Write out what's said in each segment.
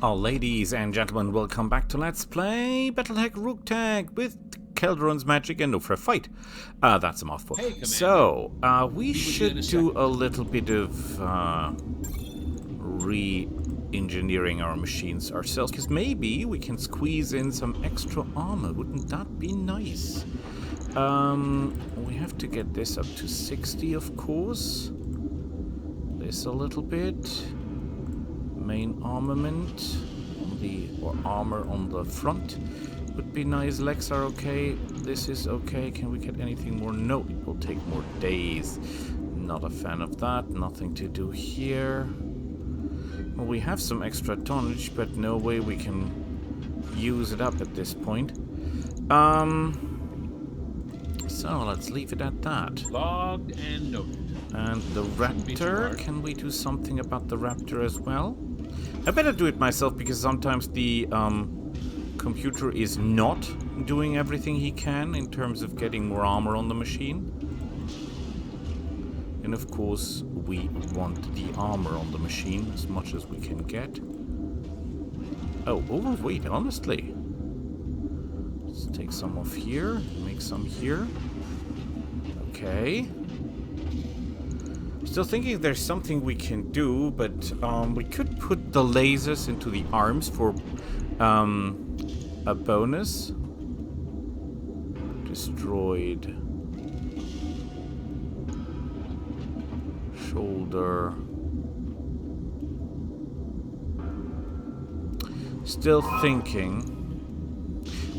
Oh, ladies and gentlemen, welcome back to Let's Play Battletech Roguetech with Calderon's Magic and no for a fight. That's a mouthful. Hey, so, we should do a little bit of re-engineering our machines ourselves, because maybe we can squeeze in some extra armor. Wouldn't that be nice? We have to get this up to 60, of course. This a little bit. Main armament on the, or armor on the front would be nice. Legs are okay. This is okay. Can we get anything more? No, it will take more days. Not a fan of that. Nothing to do here. Well, we have some extra tonnage, but no way we can use it up at this point. So let's leave it at that. Logged and noted. And the raptor, can we do something about the raptor as well? I better do it myself, because sometimes the computer is not doing everything he can in terms of getting more armor on the machine. And of course, we want the armor on the machine as much as we can get. Oh, overweight, honestly. Let's take some off here, make some here. Okay. Still thinking there's something we can do, but we could put the lasers into the arms for a bonus. Destroyed. Shoulder. Still thinking.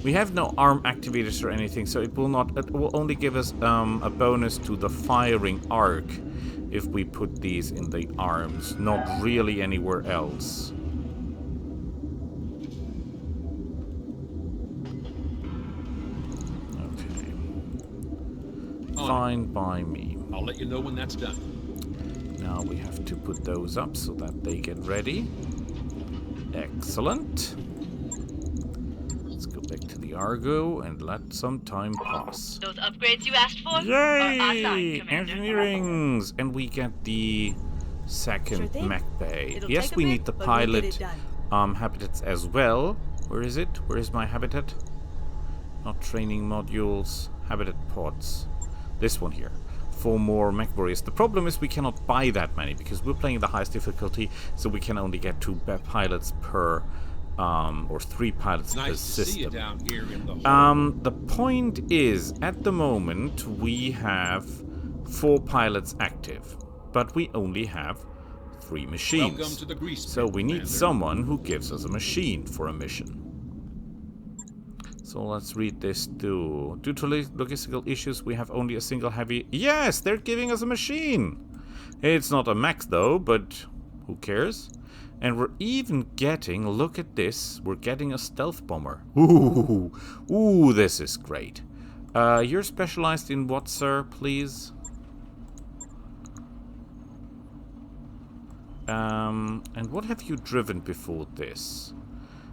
We have no arm activators or anything, so it will not. It will only give us a bonus to the firing arc if we put these in the arms, not really anywhere else. Okay. Fine by me. I'll let you know when that's done. Now we have to put those up so that they get ready. Excellent. Let's go back to the Argo and let some time pass. Those upgrades you asked for? Yay! Engineerings! And we get the second mech bay. Yes, we need the pilot habitats as well. Where is it? Where is my habitat? Not training modules. Habitat pods. This one here. 4 more mech warriors. The problem is we cannot buy that many because we're playing the highest difficulty, so we can only get 2 pilots per or 3 pilots per system. The point is, at the moment, we have 4 pilots active, but we only have 3 machines. Welcome to the grease so we need Commander. someone who gives us a machine for a mission. So let's read this too. Due to logistical issues, we have only a single heavy... Yes, they're giving us a machine! It's not a max though, but who cares? And we're even getting, look at this, we're getting a stealth bomber. Ooh, this is great. You're specialized in what, sir, please? And what have you driven before this?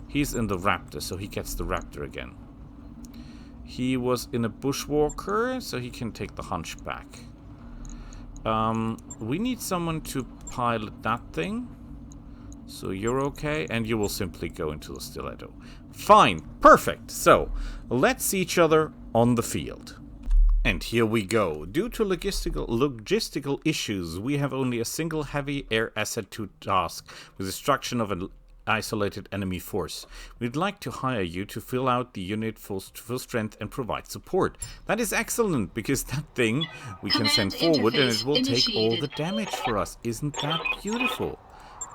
He's in the Raptor, so he gets the Raptor again. He was in a Bushwalker, so he can take the Hunchback. We need someone to pilot that thing. So you're okay, and you will simply go into the Stiletto. Fine, perfect. So, let's see each other on the field. And here we go. Due to logistical issues, we have only a single heavy air asset to task with destruction of an isolated enemy force. We'd like to hire you to fill out the unit full strength and provide support. That is excellent, because that thing we can send forward and it will take all the damage for us. Isn't that beautiful?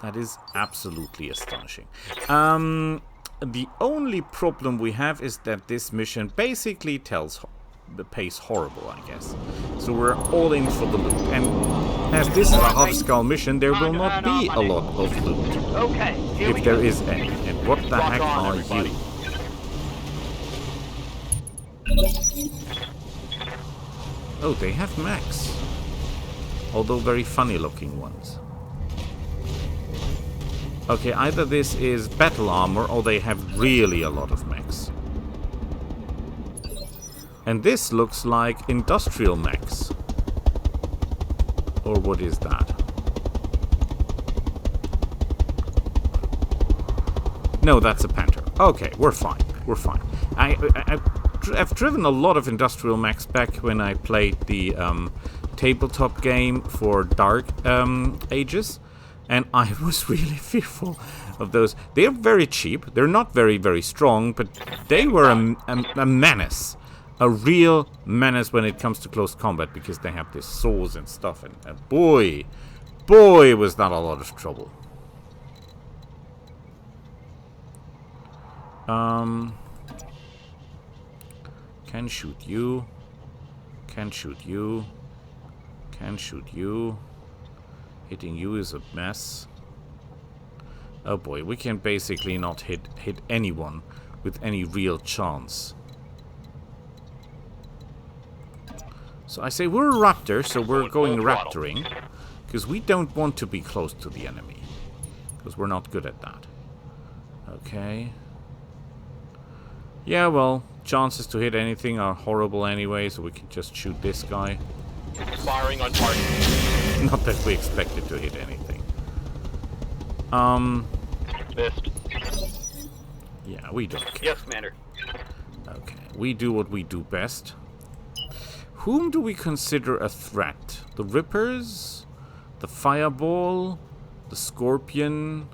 That is absolutely astonishing. The only problem we have is that this mission basically pays horrible, I guess. So we're all in for the loot. And as this is a half-skull mission, there will not be a lot of loot. Okay, if there is any. And what the heck are you? Oh, they have mechs. Although very funny-looking ones. Okay, either this is battle armor or they have really a lot of mechs. And this looks like industrial mechs. Or what is that? No, that's a Panther. Okay, we're fine. We're fine. I've driven a lot of industrial mechs back when I played the tabletop game for Dark Ages, and I was really fearful of those. They're very cheap. They're not very, very strong, but they were a menace. A real menace when it comes to close combat, because they have this swords and stuff, and boy, was that a lot of trouble. Can shoot you. Can shoot you. Can shoot you. Hitting you is a mess. Oh boy, we can basically not hit anyone with any real chance. So I say we're a raptor, so we're going raptoring. Because we don't want to be close to the enemy. Because we're not good at that. Okay. Yeah, well, chances to hit anything are horrible anyway, so we can just shoot this guy. Firing on target. Not that we expected to hit anything. Missed. Yeah, we don't care. Yes, Commander. Okay, we do what we do best. Whom do we consider a threat? The Rippers? The Fireball? The Scorpion?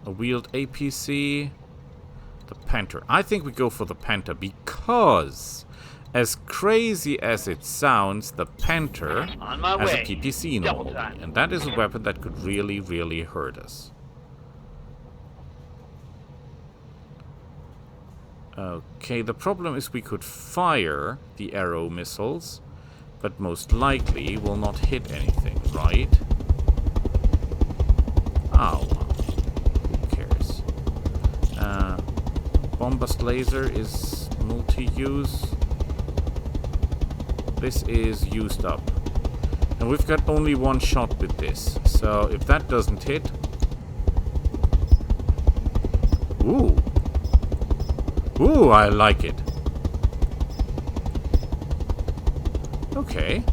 A wheeled APC? The Panther. I think we go for the Panther because, as crazy as it sounds, the Panther has a PTC normally. And that is a weapon that could really, really hurt us. Okay, the problem is we could fire the arrow missiles, but most likely will not hit anything, right? Oh, who cares? Bombast laser is multi-use. This is used up. And we've got only one shot with this. So if that doesn't hit... Ooh. Ooh, I like it. Okay.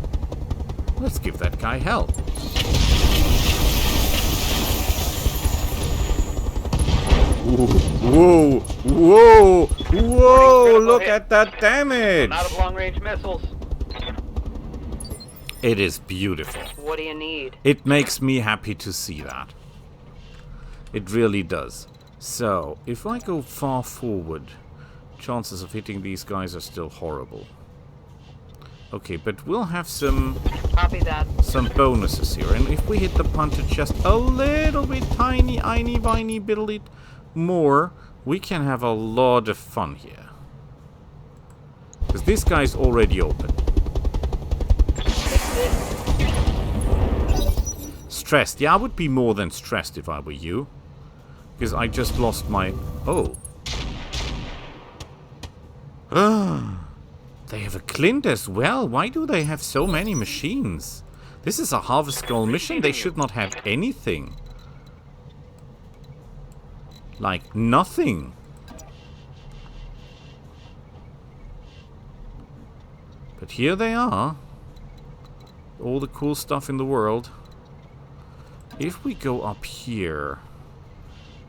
Let's give that guy hell. Ooh. Whoa! Whoa! Whoa! Look at that damage! Out of long-range missiles. It is beautiful. What do you need? It makes me happy to see that. It really does. So, if I go far forward, chances of hitting these guys are still horrible. Okay, but we'll have some bonuses here. And if we hit the punter just a little bit tiny, viney, biddly more, we can have a lot of fun here. Because this guy's already open. Stressed. Yeah, I would be more than stressed if I were you. Because I just lost my... Oh. They have a Clint as well. Why do they have so many machines? This is a Harvest Skull mission. They should not have anything. Like, nothing. But here they are. All the cool stuff in the world. If we go up here...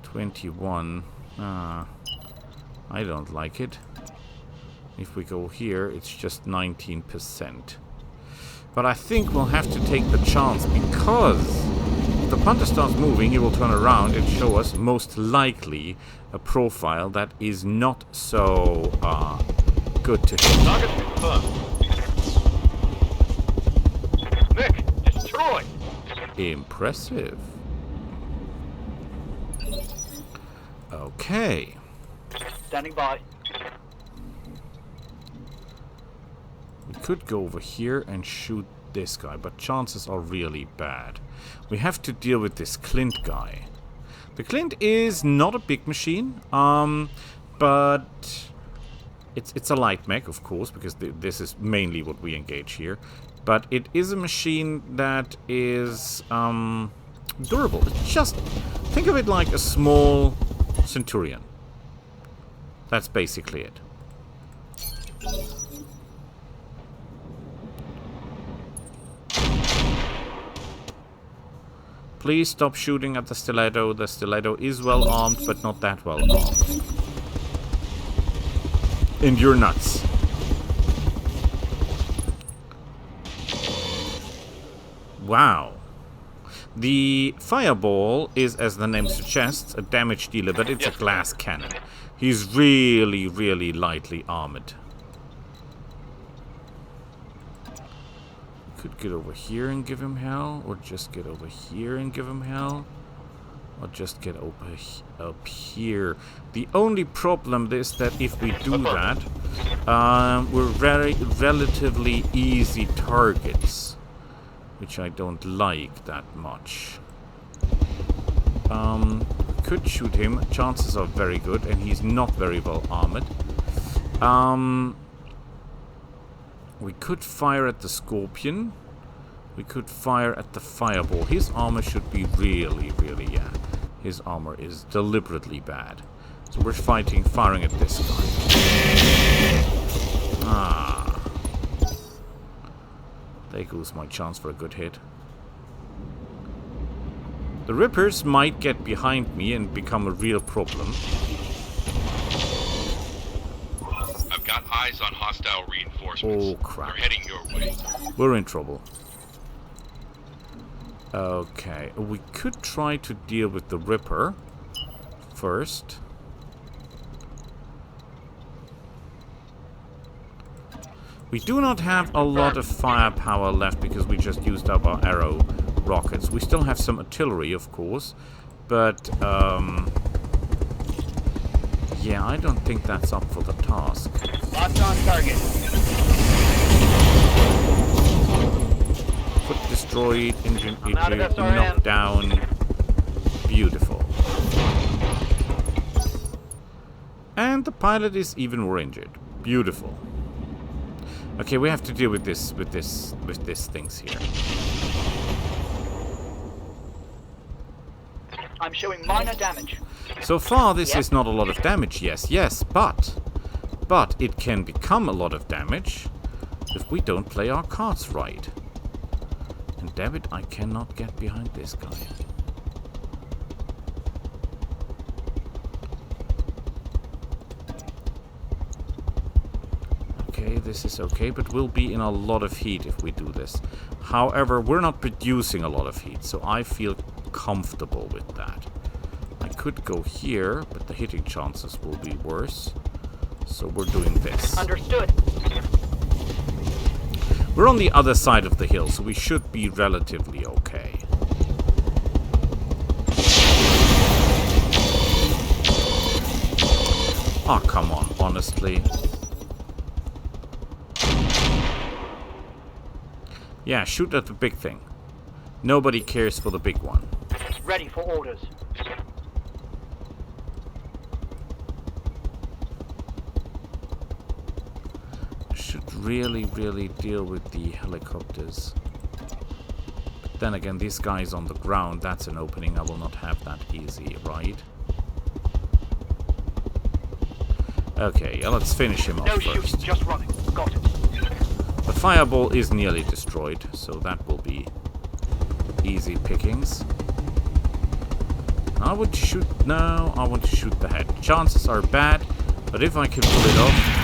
21. I don't like it. If we go here, it's just 19%. But I think we'll have to take the chance, because if the punter starts moving, he will turn around and show us, most likely, a profile that is not so good to hit. Target confirmed. Nick, destroy! Impressive. Okay. Standing by. We could go over here and shoot this guy, but chances are really bad. We have to deal with this Clint guy. The Clint is not a big machine, but it's a light mech, of course, because this is mainly what we engage here. But it is a machine that is durable. It's just, think of it like a small Centurion. That's basically it. Please stop shooting at the stiletto. The stiletto is well armed, but not that well armed. And you're nuts. Wow. The fireball is, as the name suggests, a damage dealer, but it's a glass cannon. He's really, really lightly armored. Could get over here and give him hell, or just get over here and give him hell, or just get up here. The only problem is that if we do that, we're relatively easy targets, which I don't like that much. Could shoot him. Chances are very good, and he's not very well armored. We could fire at the scorpion. We could fire at the fireball. His armor should be really, yeah. His armor is deliberately bad. So we're firing at this guy. Ah. There goes my chance for a good hit. The Rippers might get behind me and become a real problem. I've got eyes on hostile reinforcements. Oh, crap. They're heading your way. We're in trouble. Okay, we could try to deal with the Ripper first. We do not have a lot of firepower left because we just used up our arrow rockets. We still have some artillery, of course, but yeah, I don't think that's up for the task. Locked on target. Foot destroyed, engine out of SRM. knocked down. Beautiful. And the pilot is even more injured. Beautiful. Okay, we have to deal with these things here. I'm showing minor damage. So far, this is not a lot of damage. Yes, but it can become a lot of damage if we don't play our cards right. And damn it, I cannot get behind this guy. Okay, this is okay, but we'll be in a lot of heat if we do this. However, we're not producing a lot of heat, so I feel comfortable with that. I could go here, but the hitting chances will be worse. So we're doing this. Understood. We're on the other side of the hill, so we should be relatively okay. Oh, come on, honestly. Yeah, shoot at the big thing. Nobody cares for the big one. Ready for orders. Should really deal with the helicopters. But then again, this guy is on the ground. That's an opening I will not have that easy, right? Okay, yeah, let's finish him off No first. shooting, just running. Got it. The fireball is nearly destroyed, so that will be easy pickings. I would shoot... No, I want to shoot the head. Chances are bad, but if I can pull it off...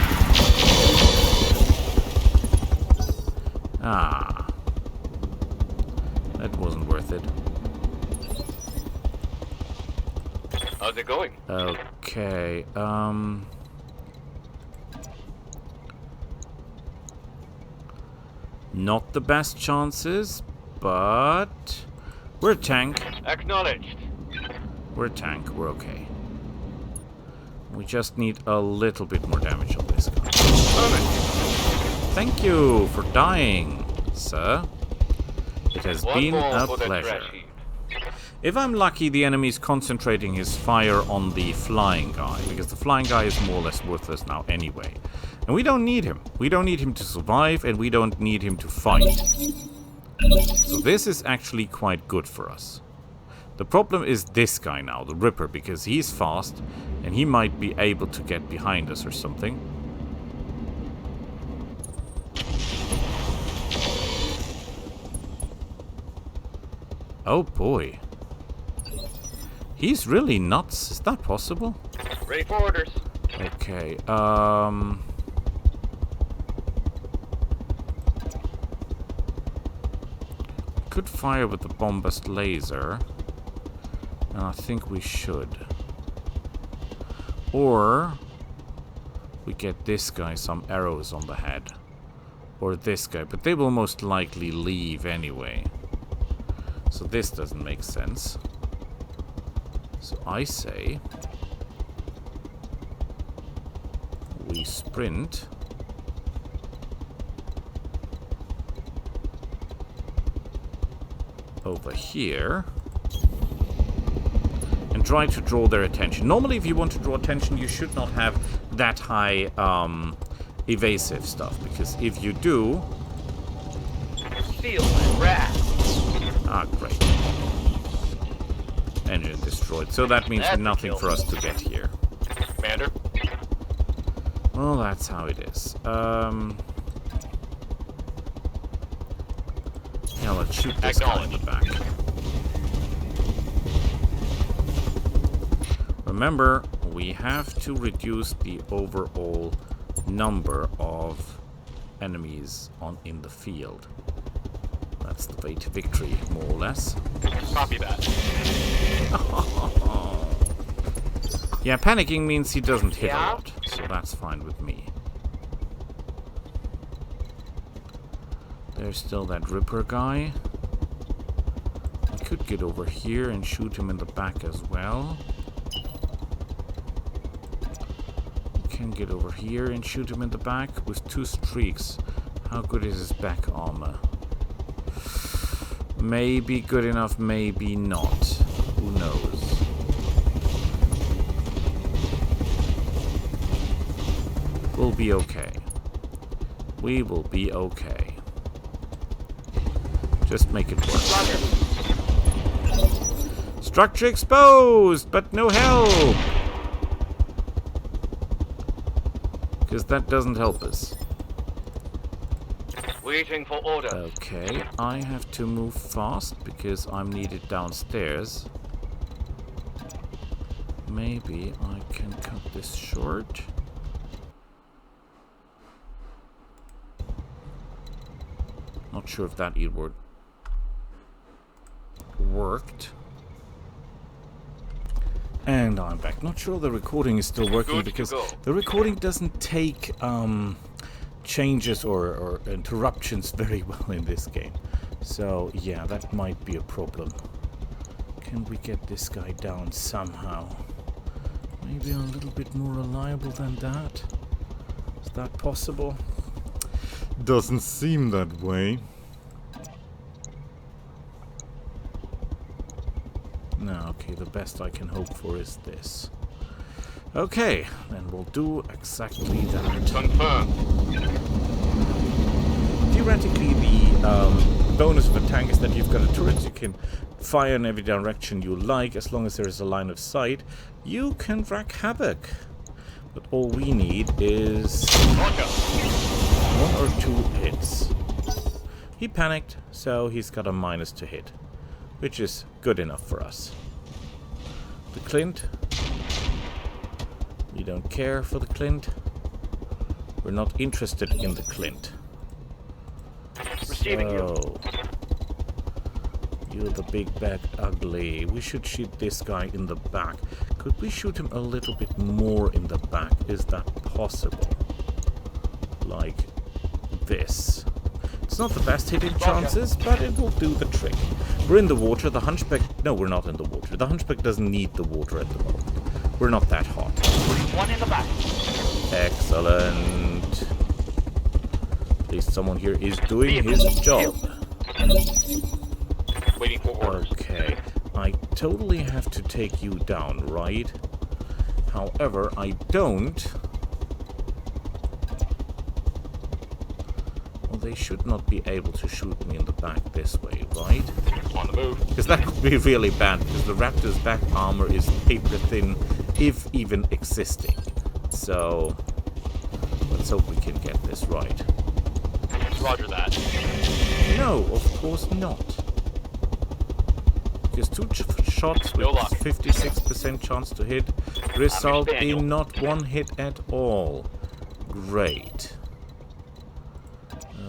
Ah. That wasn't worth it. How's it going? Okay, not the best chances, but... We're a tank. Acknowledged. We're a tank. We're okay. We just need a little bit more damage on this guy. Thank you for dying, sir. It has been a pleasure. If I'm lucky, the enemy is concentrating his fire on the flying guy, because the flying guy is more or less worthless now anyway. And we don't need him. We don't need him to survive, and we don't need him to fight. So this is actually quite good for us. The problem is this guy now, the Ripper, because he's fast, and he might be able to get behind us or something. Oh boy. He's really nuts. Is that possible? Ready for orders. Okay, could fire with the bombast laser. And I think we should. Or we get this guy some arrows on the head. Or this guy, but they will most likely leave anyway. So this doesn't make sense. So I say we sprint over here and try to draw their attention. Normally, if you want to draw attention, you should not have that high evasive stuff, because if you do... Feel my wrath. Ah, great. Engine destroyed. So that means That's a nothing kill. for us to get here. Commander. Well, that's how it is. Yeah, let's shoot this guy in the back. Remember, we have to reduce the overall number of enemies in the field. That's the way to victory, more or less. Copy that. Yeah, panicking means he doesn't hit a Yeah? lot, so that's fine with me. There's still that Ripper guy. We could get over here and shoot him in the back as well. We can get over here and shoot him in the back with 2 streaks. How good is his back armor? Maybe good enough, maybe not. Who knows? We'll be okay. We will be okay. Just make it work. Structure exposed, but no help! Because that doesn't help us. Waiting for orders. Okay, I have to move fast because I'm needed downstairs. Maybe I can cut this short. Not sure if that worked. And I'm back. Not sure the recording is still working Good to because go. the recording doesn't take changes or interruptions very well in this game. So yeah, that might be a problem. Can we get this guy down somehow? Maybe a little bit more reliable than that? Is that possible? Doesn't seem that way. No, okay, the best I can hope for is this. Okay, then we'll do exactly that. Confirm. Theoretically, the bonus of a tank is that you've got a turret. You can fire in every direction you like, as long as there is a line of sight. You can wreak havoc. But all we need is 1 or 2 hits. He panicked, so he's got a minus to hit, which is good enough for us. The Clint. We don't care for the Clint. We're not interested in the Clint. Receiving you. So, you're the big bad ugly. We should shoot this guy in the back. Could we shoot him a little bit more in the back? Is that possible? Like this. It's not the best hitting chances, but it will do the trick. We're in the water. The Hunchback... No, we're not in the water. The Hunchback doesn't need the water at the moment. We're not that hot. One in the back. Excellent. At least someone here is doing his job. Waiting for orders. Okay. I totally have to take you down, right? However, I don't... Well, they should not be able to shoot me in the back this way, right? On the move. Because that could be really bad, because the Raptor's back armor is paper thin, if even existing. So, let's hope we can get this right. Roger that. No, of course not. Because two shots with No luck. 56% chance to hit result Spaniel. in not one hit at all. Great.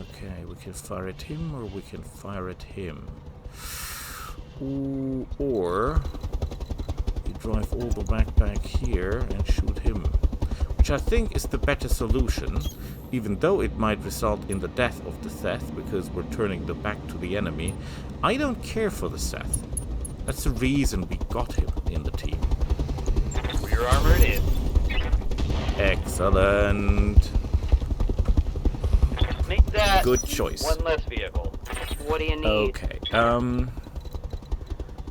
Okay, we can fire at him or we can fire at him. Ooh, or we drive all the way back here and shoot him. Which I think is the better solution, even though it might result in the death of the Seth, because we're turning the back to the enemy. I don't care for the Seth. That's the reason we got him in the team. Rear armor it is. Excellent. Make that Good choice. one less vehicle. What do you need? Okay,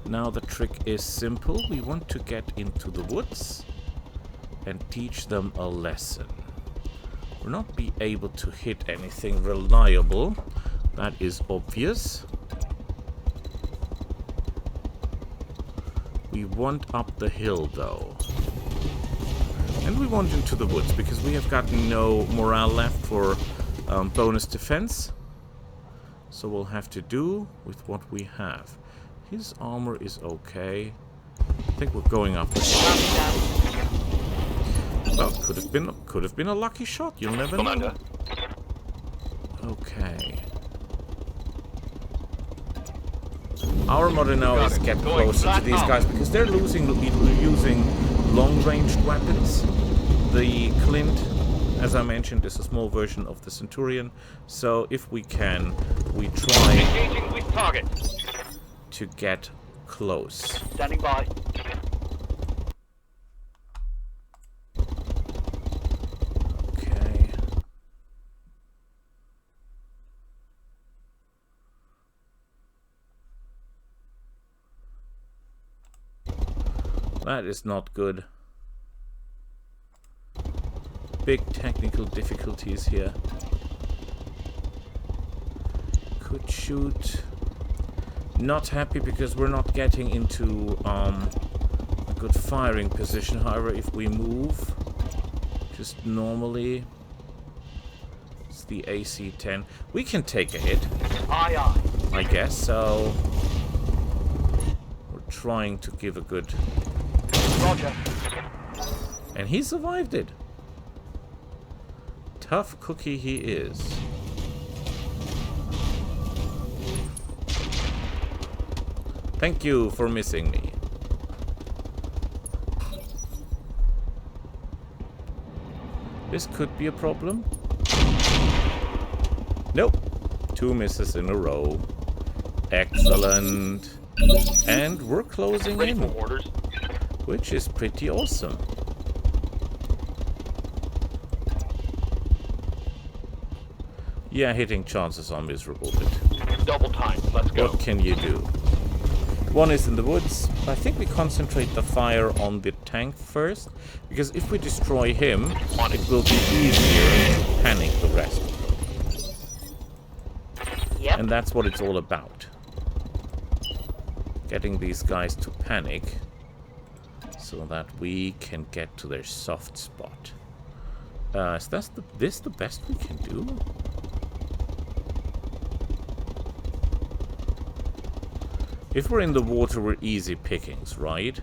now the trick is simple. We want to get into the woods and teach them a lesson. We'll not be able to hit anything reliable. That is obvious. We want up the hill, though. And we want into the woods, because we have got no morale left for bonus defense. So we'll have to do with what we have. His armor is okay. I think we're going up the hill. Well, could have been a lucky shot. You'll never know. Commander. Okay. Our motto now Got is it. get Going closer to flat these out. guys, because they're using long-ranged weapons. The Clint, as I mentioned, is a small version of the Centurion. So if we can, we try Engaging with target. to get close. Standing by. Okay. That is not good. Big technical difficulties here. Could shoot. Not happy because we're not getting into a good firing position. However, if we move just normally, it's the AC-10. We can take a hit, Aye, aye. I guess. So we're trying to give a good. Roger. And he survived it. Tough cookie he is. Thank you for missing me. This could be a problem. Nope. 2 misses in a row. Excellent. And we're closing Ready for in, orders. which is pretty awesome. Yeah, hitting chances are miserable, but Double time. Let's go. what can you do? One is in the woods. I think we concentrate the fire on the tank first, because if we destroy him, it will be easier to panic the rest. Yep. And that's what it's all about. Getting these guys to panic so that we can get to their soft spot. Is this the best we can do? If we're in the water, we're easy pickings, right?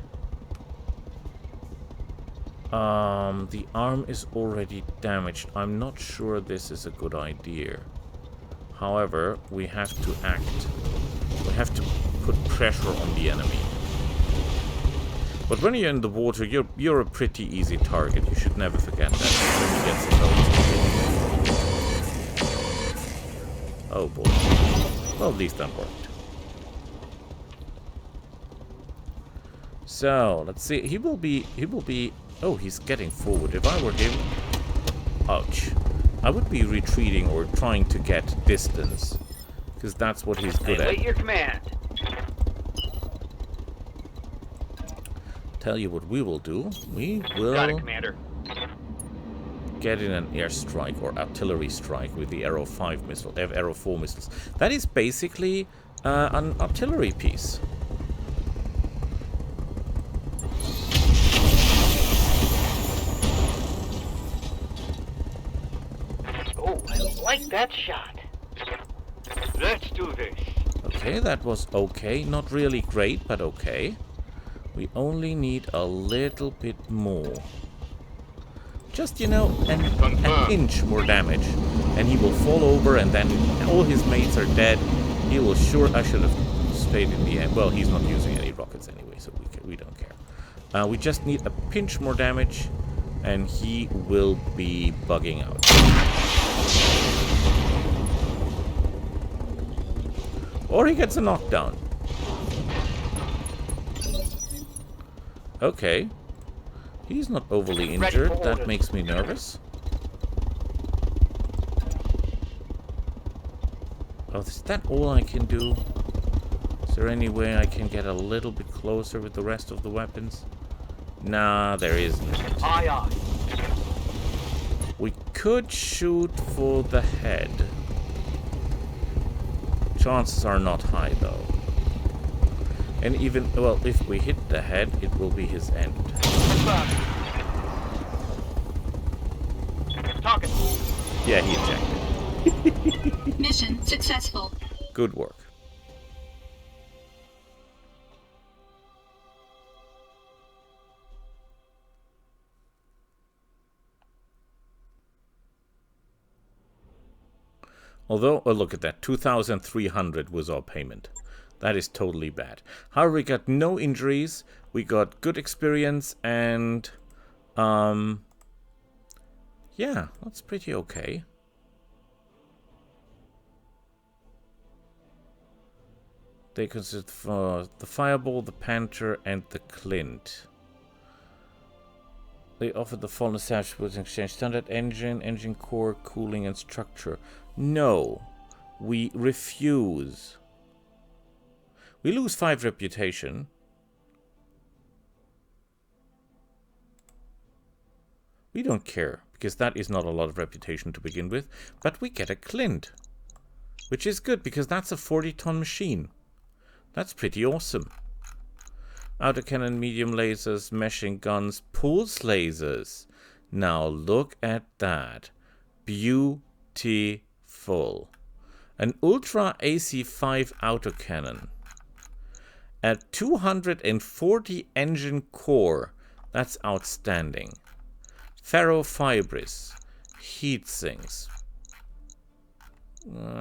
The arm is already damaged. I'm not sure this is a good idea. However, we have to act. We have to put pressure on the enemy. But when you're in the water, you're a pretty easy target. You should never forget that. When you get some notes. Oh boy. Well, at least that worked. So, let's see. He will be... Oh, he's getting forward. If I were him... Ouch. I would be retreating or trying to get distance. Because that's what he's good Await at. your command. Tell you what we will do. We Got it, will Commander. get in an airstrike or artillery strike with the Arrow 5 missile, Arrow 4 missiles. That is basically an artillery piece. Oh, I like that shot. Let's do this. Okay, that was okay. Not really great, but okay. We only need a little bit more. Just, you know, an inch more damage. And he will fall over, and then all his mates are dead. He will sure... I should have stayed in the end. Well, he's not using any rockets anyway, so we don't care. We just need a pinch more damage, and he will be bugging out. Or he gets a knockdown. Okay. He's not overly injured. That makes me nervous. Oh, is that all I can do? Is there any way I can get a little bit closer with the rest of the weapons? Nah, there isn't. Aye, aye. We could shoot for the head. Chances are not high, though. And even, well, if we hit the head, it will be his end. Target. Yeah, he ejected. Mission successful. Good work. Although, oh, look at that, 2,300 was our payment. That is totally bad. However, we got no injuries, we got good experience, and, yeah, that's pretty okay. They consist of the Fireball, the Panther, and the Clint. They offer the fallen establishment with an exchange standard engine, engine core, cooling, and structure. No, we refuse. We lose 5 reputation. We don't care, because that is not a lot of reputation to begin with. But we get a Clint, which is good, because that's a 40-ton machine. That's pretty awesome. Autocannon, medium lasers, meshing guns, pulse lasers. Now look at that. Beautiful. An Ultra AC5 autocannon. At 240 engine core. That's outstanding. Ferrofibris. Heat sinks.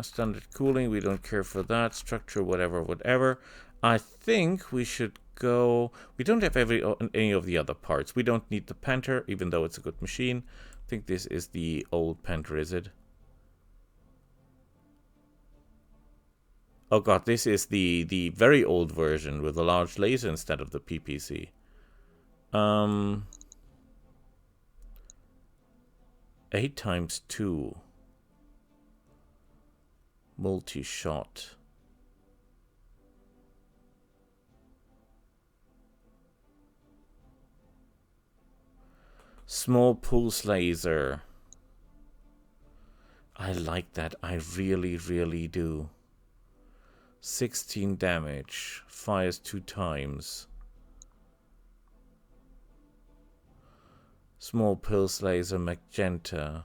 Standard cooling, we don't care for that. Structure, whatever, whatever. I think we should go... We don't have any of the other parts. We don't need the Panther, even though it's a good machine. I think this is the old Panther, is it? Oh god, this is the very old version with a large laser instead of the PPC. 8x2. Multi-shot. Small pulse laser. I like that. I really, really do. 16 damage. Fires 2 times. Small pulse laser magenta.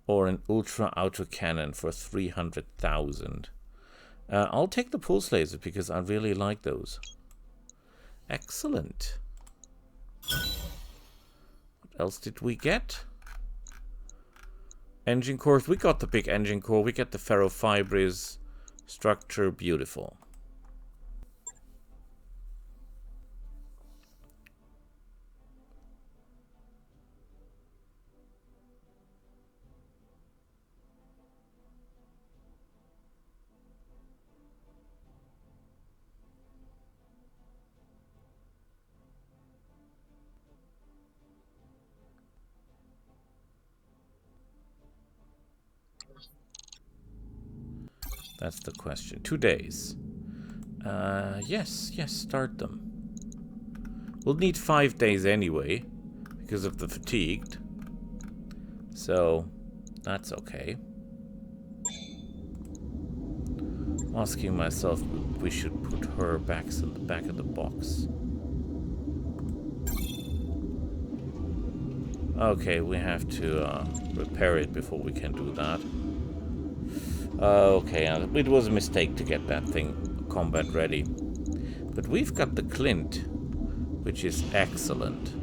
Or an ultra autocannon for 300,000. I'll take the pulse laser because I really like those. Excellent. What else did we get? Engine cores. We got the big engine core. We get the ferrofibris structure. Beautiful. That's the question. 2 days. Yes, start them. We'll need 5 days anyway, because of the fatigued. So, that's okay. Asking myself if we should put her back in the back of the box. Okay, we have to repair it before we can do that. Okay, it was a mistake to get that thing combat ready. But we've got the Clint, which is excellent.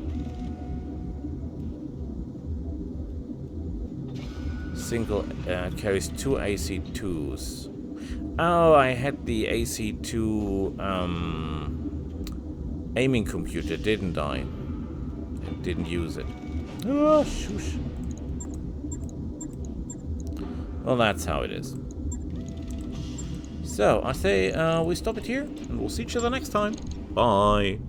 Single carries 2 AC2s. Oh, I had the AC2 aiming computer, didn't I? And didn't use it. Oh, shush. Well, that's how it is. So, I say we stop it here, and we'll see each other next time. Bye.